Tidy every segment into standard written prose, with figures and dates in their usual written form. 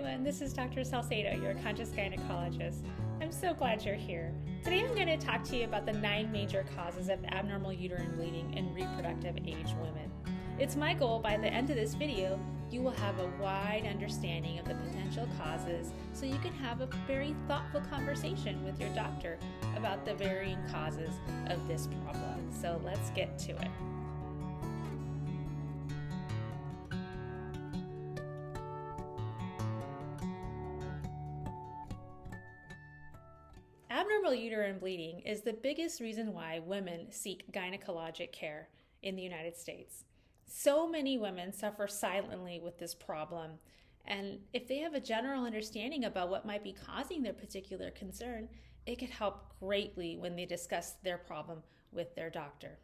everyone, this is Dr. Salcedo, your conscious gynecologist. I'm so glad you're here. Today I'm going to talk to you about the 9 major causes of abnormal uterine bleeding in reproductive age women. It's my goal by the end of this video, you will have a wide understanding of the potential causes so you can have a very thoughtful conversation with your doctor about the varying causes of this problem. So let's get to it. Abnormal uterine bleeding is the biggest reason why women seek gynecologic care in the United States. So many women suffer silently with this problem, and if they have a general understanding about what might be causing their particular concern, it could help greatly when they discuss their problem with their doctor.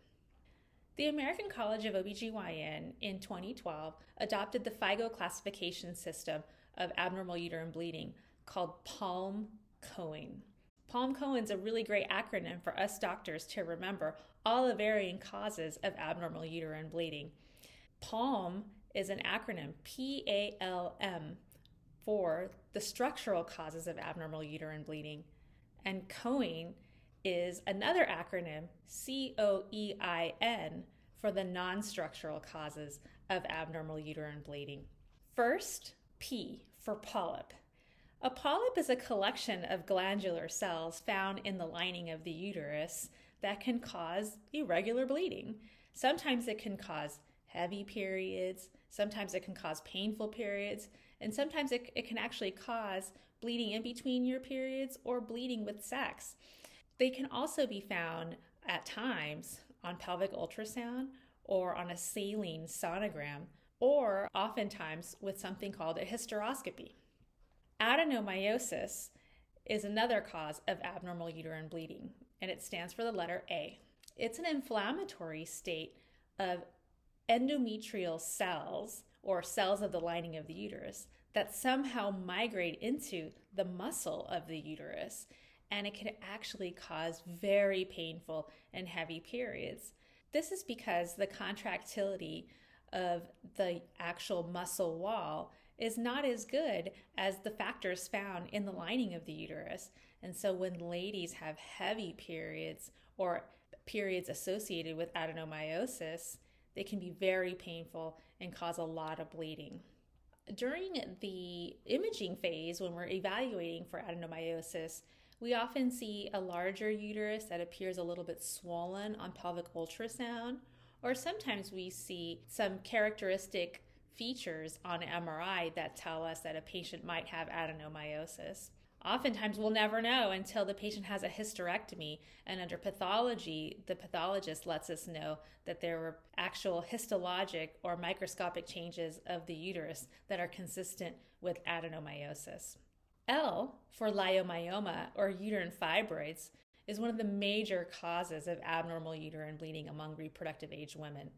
The American College of OBGYN in 2012 adopted the FIGO classification system of abnormal uterine bleeding called PALM-COEN. PALM-COEN's a really great acronym for us doctors to remember all the varying causes of abnormal uterine bleeding. PALM is an acronym, PALM, for the structural causes of abnormal uterine bleeding. And COEN is another acronym, COEIN, for the non-structural causes of abnormal uterine bleeding. First, P for polyp. A polyp is a collection of glandular cells found in the lining of the uterus that can cause irregular bleeding. Sometimes it can cause heavy periods, sometimes it can cause painful periods, and sometimes it can actually cause bleeding in between your periods or bleeding with sex. They can also be found at times on pelvic ultrasound or on a saline sonogram, or oftentimes with something called a hysteroscopy. Adenomyosis is another cause of abnormal uterine bleeding, and it stands for the letter A. It's an inflammatory state of endometrial cells, or cells of the lining of the uterus, that somehow migrate into the muscle of the uterus, and it can actually cause very painful and heavy periods. This is because the contractility of the actual muscle wall is not as good as the factors found in the lining of the uterus. And so when ladies have heavy periods or periods associated with adenomyosis, they can be very painful and cause a lot of bleeding. During the imaging phase, when we're evaluating for adenomyosis, we often see a larger uterus that appears a little bit swollen on pelvic ultrasound, or sometimes we see some characteristic features on MRI that tell us that a patient might have adenomyosis. Oftentimes we'll never know until the patient has a hysterectomy, and under pathology, the pathologist lets us know that there were actual histologic or microscopic changes of the uterus that are consistent with adenomyosis. L for leiomyoma, or uterine fibroids, is one of the major causes of abnormal uterine bleeding among reproductive age women.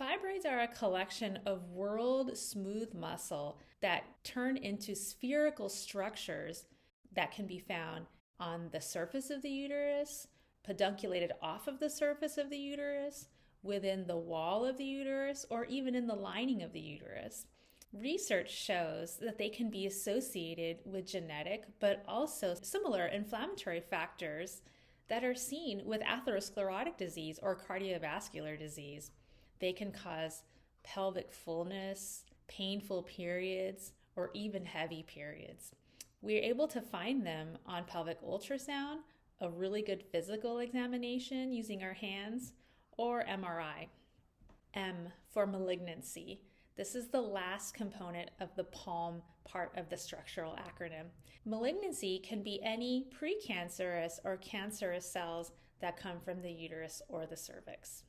Fibroids are a collection of whorled smooth muscle that turn into spherical structures that can be found on the surface of the uterus, pedunculated off of the surface of the uterus, within the wall of the uterus, or even in the lining of the uterus. Research shows that they can be associated with genetic, but also similar inflammatory factors that are seen with atherosclerotic disease or cardiovascular disease. They can cause pelvic fullness, painful periods, or even heavy periods. We're able to find them on pelvic ultrasound, a really good physical examination using our hands, or MRI. M for malignancy. This is the last component of the PALM part of the structural acronym. Malignancy can be any precancerous or cancerous cells that come from the uterus or the cervix.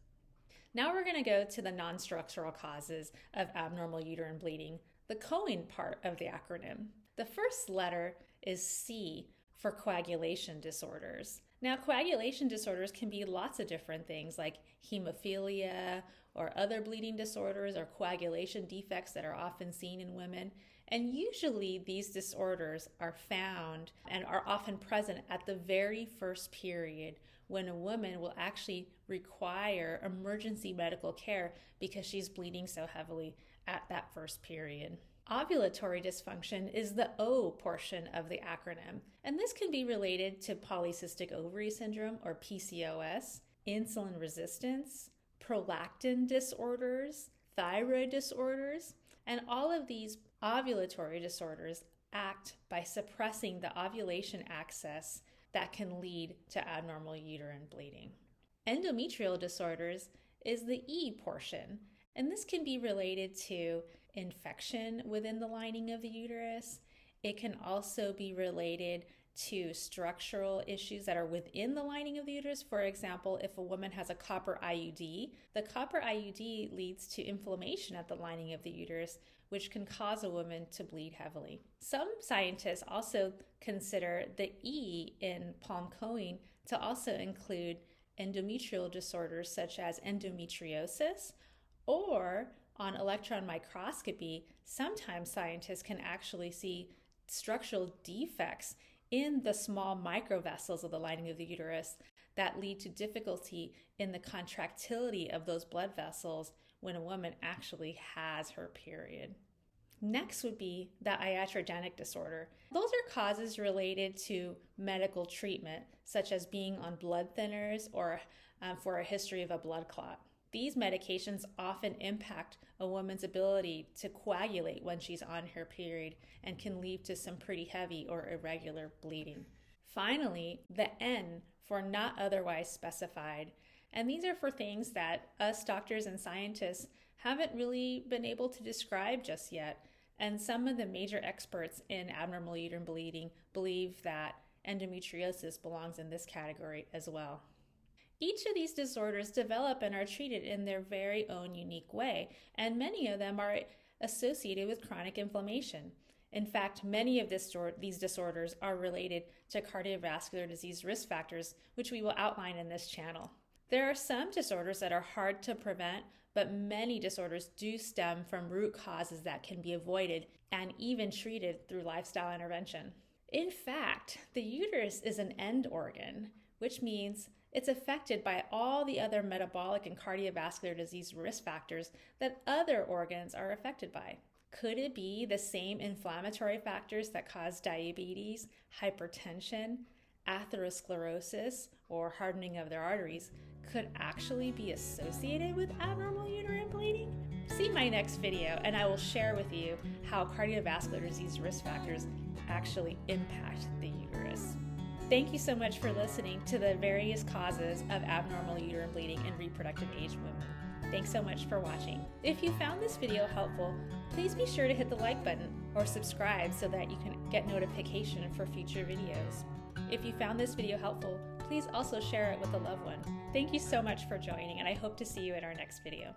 Now we're going to go to the non-structural causes of abnormal uterine bleeding, the COEN part of the acronym. The first letter is C for coagulation disorders. Now, coagulation disorders can be lots of different things like hemophilia or other bleeding disorders or coagulation defects that are often seen in women. And usually these disorders are found and are often present at the very first period when a woman will actually require emergency medical care because she's bleeding so heavily at that first period. Ovulatory dysfunction is the O portion of the acronym, and this can be related to polycystic ovary syndrome or PCOS, insulin resistance, prolactin disorders, thyroid disorders, and all of these ovulatory disorders act by suppressing the ovulation axis that can lead to abnormal uterine bleeding. Endometrial disorders is the E portion, and this can be related to infection within the lining of the uterus. It can also be related to structural issues that are within the lining of the uterus. For example, if a woman has a copper IUD, the copper IUD leads to inflammation at the lining of the uterus, which can cause a woman to bleed heavily. Some scientists also consider the E in palm-coing to also include endometrial disorders such as endometriosis, or on electron microscopy, sometimes scientists can actually see structural defects in the small microvessels of the lining of the uterus that lead to difficulty in the contractility of those blood vessels when a woman actually has her period. Next would be the iatrogenic disorder. Those are causes related to medical treatment, such as being on blood thinners or for a history of a blood clot. These medications often impact a woman's ability to coagulate when she's on her period and can lead to some pretty heavy or irregular bleeding. Finally, the N for not otherwise specified. And these are for things that us doctors and scientists haven't really been able to describe just yet. And some of the major experts in abnormal uterine bleeding believe that endometriosis belongs in this category as well. Each of these disorders develop and are treated in their very own unique way, and many of them are associated with chronic inflammation. In fact, many of these disorders are related to cardiovascular disease risk factors, which we will outline in this channel. There are some disorders that are hard to prevent, but many disorders do stem from root causes that can be avoided and even treated through lifestyle intervention. In fact, the uterus is an end organ, which means it's affected by all the other metabolic and cardiovascular disease risk factors that other organs are affected by. Could it be the same inflammatory factors that cause diabetes, hypertension, atherosclerosis, or hardening of their arteries could actually be associated with abnormal uterine bleeding? See my next video and I will share with you how cardiovascular disease risk factors actually impact the uterus. Thank you so much for listening to the various causes of abnormal uterine bleeding in reproductive age women. Thanks so much for watching. If you found this video helpful, please be sure to hit the like button or subscribe so that you can get notification for future videos. If you found this video helpful, please also share it with a loved one. Thank you so much for joining, and I hope to see you in our next video.